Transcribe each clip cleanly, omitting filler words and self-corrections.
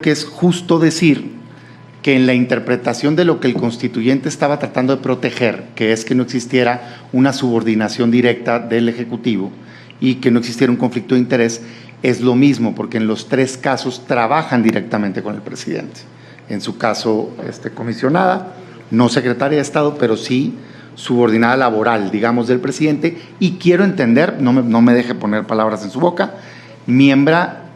que es justo decir que en la interpretación de lo que el constituyente estaba tratando de proteger, que es que no existiera una subordinación directa del Ejecutivo y que no existiera un conflicto de interés, es lo mismo, porque en los tres casos trabajan directamente con el presidente. En su caso, comisionada, no secretaria de Estado, pero sí subordinada laboral, digamos, del presidente, y quiero entender, no me deje poner palabras en su boca, miembro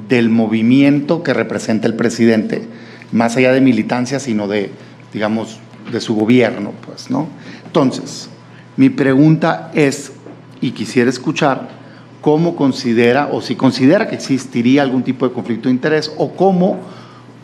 del movimiento que representa el presidente, más allá de militancia, sino de, digamos, de su gobierno, pues, ¿no? Entonces, mi pregunta es, y quisiera escuchar, ¿cómo considera, o si considera que existiría algún tipo de conflicto de interés, o cómo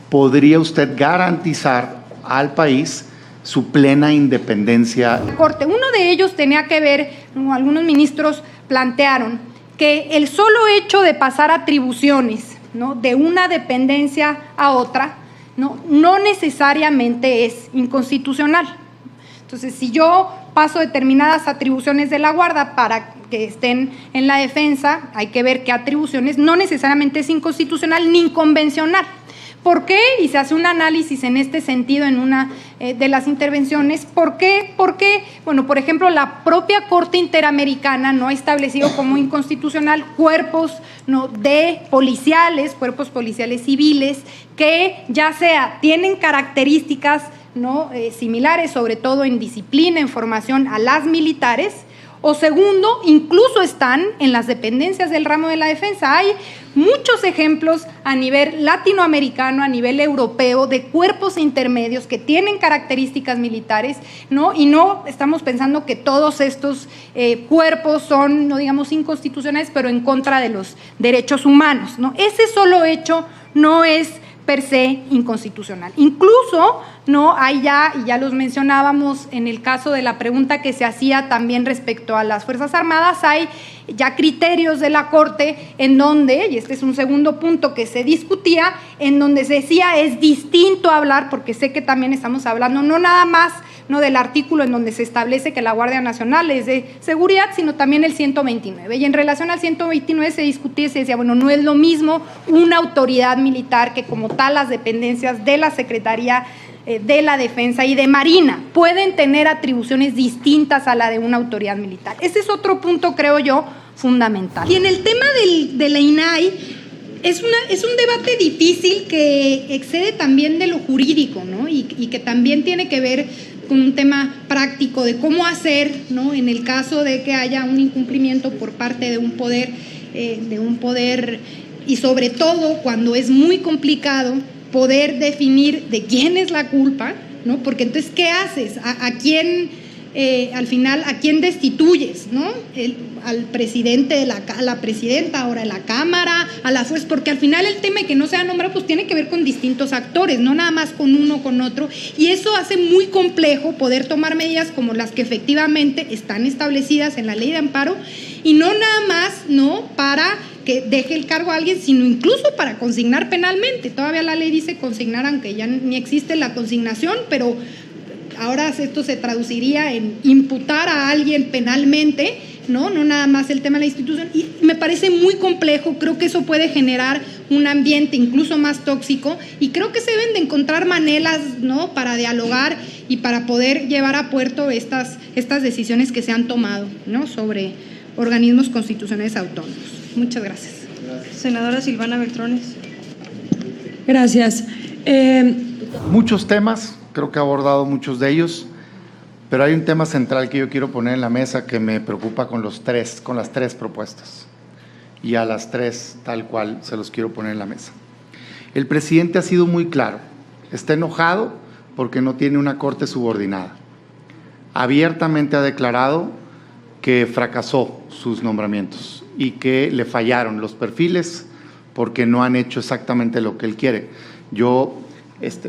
podría usted garantizar al país su plena independencia? Corte, uno de ellos tenía que ver, algunos ministros plantearon, que el solo hecho de pasar atribuciones, ¿no?, de una dependencia a otra, no necesariamente es inconstitucional. Entonces, si yo paso determinadas atribuciones de la Guardia para que estén en la defensa, hay que ver qué atribuciones, no necesariamente es inconstitucional ni inconvencional. ¿Por qué? Y se hace un análisis en este sentido en una de las intervenciones. ¿Por qué? Porque, bueno, por ejemplo, la propia Corte Interamericana no ha establecido como inconstitucional cuerpos de policiales, cuerpos policiales civiles, que ya sea tienen características similares, sobre todo en disciplina, en formación a las militares, o segundo, incluso están en las dependencias del ramo de la defensa. Hay muchos ejemplos a nivel latinoamericano, a nivel europeo, de cuerpos intermedios que tienen características militares, y no estamos pensando que todos estos cuerpos son, no digamos, inconstitucionales, pero en contra de los derechos humanos, Ese solo hecho no es per se inconstitucional. Incluso, hay ya los mencionábamos en el caso de la pregunta que se hacía también respecto a las Fuerzas Armadas, hay ya criterios de la Corte en donde, y este es un segundo punto que se discutía, en donde se decía es distinto hablar, porque sé que también estamos hablando no nada más del artículo en donde se establece que la Guardia Nacional es de seguridad, sino también el 129. Y en relación al 129 se discutía y se decía, bueno, no es lo mismo una autoridad militar que como tal las dependencias de la Secretaría de la Defensa y de Marina pueden tener atribuciones distintas a la de una autoridad militar. Ese es otro punto, creo yo, fundamental. Y en el tema de la INAI, es un debate difícil que excede también de lo jurídico, y que también tiene que ver con un tema práctico de cómo hacer, en el caso de que haya un incumplimiento por parte de un poder, y sobre todo cuando es muy complicado poder definir de quién es la culpa, porque entonces, ¿qué haces? ¿A quién, al final, a quién destituyes? Al presidente, a la presidenta, ahora a la Cámara, a la juez, porque al final el tema de que no sea nombrado, pues tiene que ver con distintos actores, no nada más con uno o con otro, y eso hace muy complejo poder tomar medidas como las que efectivamente están establecidas en la Ley de Amparo, y no nada más, para que deje el cargo a alguien, sino incluso para consignar penalmente. Todavía la ley dice consignar, aunque ya ni existe la consignación, pero ahora esto se traduciría en imputar a alguien penalmente, no nada más el tema de la institución, y me parece muy complejo. Creo que eso puede generar un ambiente incluso más tóxico, y creo que se deben de encontrar maneras, para dialogar y para poder llevar a puerto estas decisiones que se han tomado, sobre organismos constitucionales autónomos. Muchas gracias. Senadora Silvana Beltrones. Gracias. Muchos temas, creo que ha abordado muchos de ellos, pero hay un tema central que yo quiero poner en la mesa que me preocupa con las tres propuestas, y a las tres tal cual se los quiero poner en la mesa. El presidente ha sido muy claro, está enojado porque no tiene una corte subordinada. Abiertamente ha declarado que fracasó sus nombramientos y que le fallaron los perfiles porque no han hecho exactamente lo que él quiere.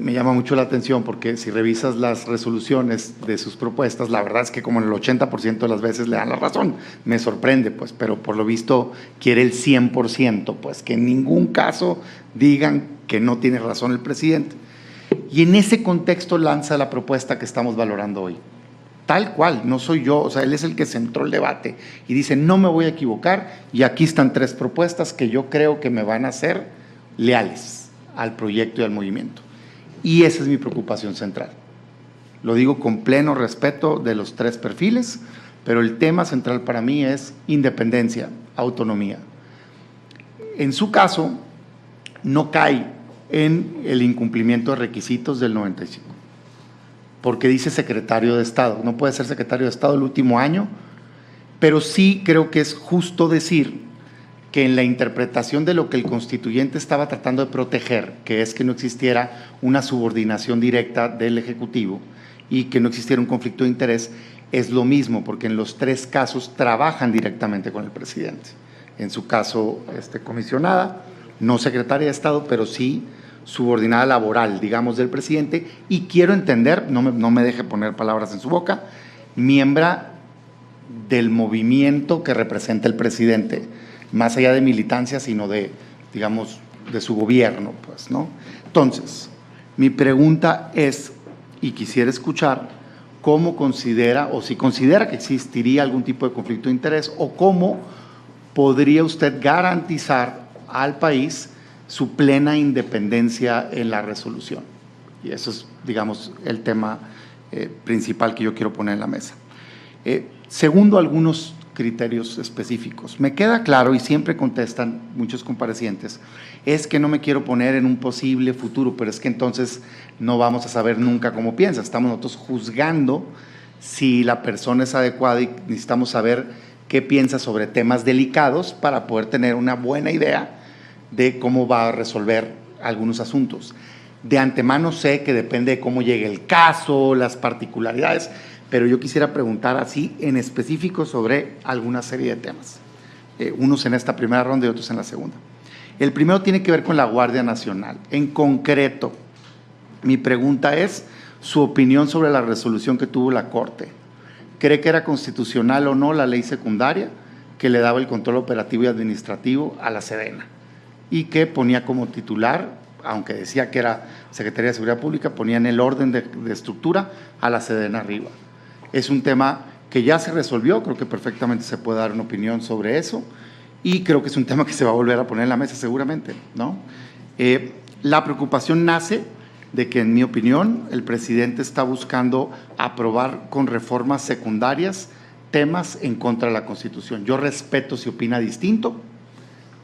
Me llama mucho la atención porque si revisas las resoluciones de sus propuestas, la verdad es que como en el 80% de las veces le dan la razón. Me sorprende, pues, pero por lo visto quiere el 100%, pues, que en ningún caso digan que no tiene razón el presidente. Y en ese contexto lanza la propuesta que estamos valorando hoy. Tal cual, no soy yo, o sea, él es el que centró el debate y dice, no me voy a equivocar, y aquí están tres propuestas que yo creo que me van a ser leales al proyecto y al movimiento. Y esa es mi preocupación central. Lo digo con pleno respeto de los tres perfiles, pero el tema central para mí es independencia, autonomía. En su caso, no cae en el incumplimiento de requisitos del 95, porque dice secretario de Estado. No puede ser secretario de Estado el último año, pero sí creo que es justo decir que en la interpretación de lo que el constituyente estaba tratando de proteger, que es que no existiera una subordinación directa del Ejecutivo y que no existiera un conflicto de interés, es lo mismo, porque en los tres casos trabajan directamente con el presidente. En su caso, comisionada, no secretaria de Estado, pero sí subordinada laboral, digamos, del presidente, y quiero entender, no me deje poner palabras en su boca, miembro del movimiento que representa el presidente, más allá de militancia, sino de, digamos, de su gobierno, pues, ¿no? Entonces, mi pregunta es, y quisiera escuchar, ¿cómo considera, o si considera que existiría algún tipo de conflicto de interés, o cómo podría usted garantizar al país su plena independencia en la resolución? Y eso es, digamos, el tema principal que yo quiero poner en la mesa. Segundo, algunos criterios específicos. Me queda claro, y siempre contestan muchos comparecientes, es que no me quiero poner en un posible futuro, pero es que entonces no vamos a saber nunca cómo piensa. Estamos nosotros juzgando si la persona es adecuada y necesitamos saber qué piensa sobre temas delicados para poder tener una buena idea de cómo va a resolver algunos asuntos. De antemano sé que depende de cómo llegue el caso, las particularidades, pero yo quisiera preguntar así en específico sobre alguna serie de temas, unos en esta primera ronda y otros en la segunda. El primero tiene que ver con la Guardia Nacional. En concreto, mi pregunta es su opinión sobre la resolución que tuvo la Corte. ¿Cree que era constitucional o no la ley secundaria que le daba el control operativo y administrativo a la Sedena y que ponía como titular, aunque decía que era Secretaría de Seguridad Pública, ponía en el orden de estructura a la Sedena arriba? Es un tema que ya se resolvió, creo que perfectamente se puede dar una opinión sobre eso y creo que es un tema que se va a volver a poner en la mesa seguramente, ¿no? La preocupación nace de que, en mi opinión, el presidente está buscando aprobar con reformas secundarias temas en contra de la Constitución. Yo respeto si opina distinto,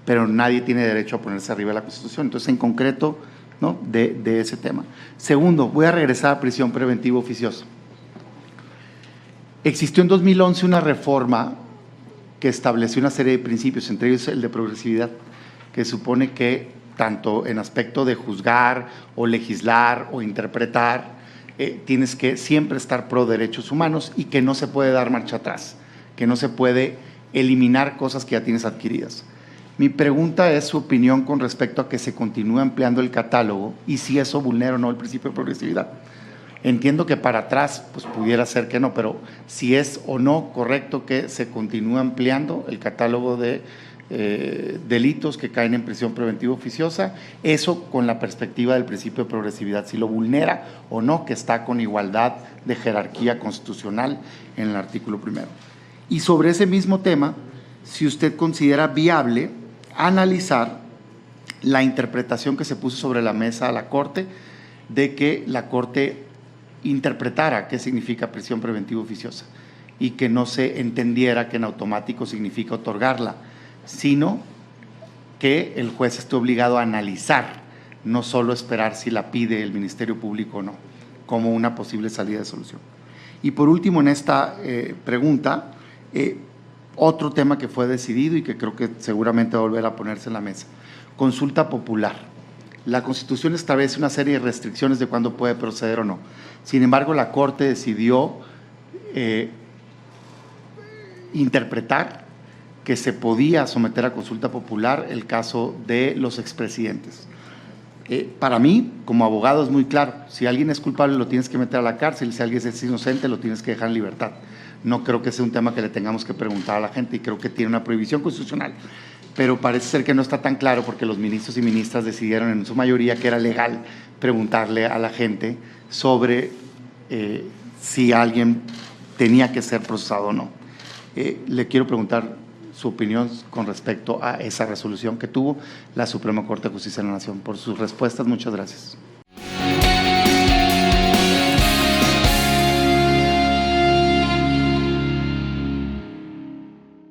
pero nadie tiene derecho a ponerse arriba de la Constitución. Entonces, en concreto, ¿no?, de ese tema. Segundo, voy a regresar a prisión preventiva oficiosa. Existió en 2011 una reforma que estableció una serie de principios, entre ellos el de progresividad, que supone que tanto en aspecto de juzgar o legislar o interpretar, tienes que siempre estar pro derechos humanos y que no se puede dar marcha atrás, que no se puede eliminar cosas que ya tienes adquiridas. Mi pregunta es su opinión con respecto a que se continúe ampliando el catálogo y si eso vulnera o no el principio de progresividad. Entiendo que para atrás pues pudiera ser que no, pero si es o no correcto que se continúe ampliando el catálogo de delitos que caen en prisión preventiva oficiosa, eso con la perspectiva del principio de progresividad, si lo vulnera o no, que está con igualdad de jerarquía constitucional en el artículo primero. Y sobre ese mismo tema, si usted considera viable analizar la interpretación que se puso sobre la mesa a la Corte, de que la Corte interpretara qué significa prisión preventiva oficiosa y que no se entendiera que en automático significa otorgarla, sino que el juez esté obligado a analizar, no solo esperar si la pide el Ministerio Público o no, como una posible salida de solución. Y por último, en esta pregunta, otro tema que fue decidido y que creo que seguramente va a volver a ponerse en la mesa, consulta popular. La Constitución establece una serie de restricciones de cuándo puede proceder o no. Sin embargo, la Corte decidió interpretar que se podía someter a consulta popular el caso de los expresidentes. Para mí, como abogado, es muy claro, si alguien es culpable lo tienes que meter a la cárcel, si alguien es inocente lo tienes que dejar en libertad. No creo que sea un tema que le tengamos que preguntar a la gente y creo que tiene una prohibición constitucional, pero parece ser que no está tan claro porque los ministros y ministras decidieron en su mayoría que era legal preguntarle a la gente sobre si alguien tenía que ser procesado o no. Le quiero preguntar su opinión con respecto a esa resolución que tuvo la Suprema Corte de Justicia de la Nación. Por sus respuestas, muchas gracias.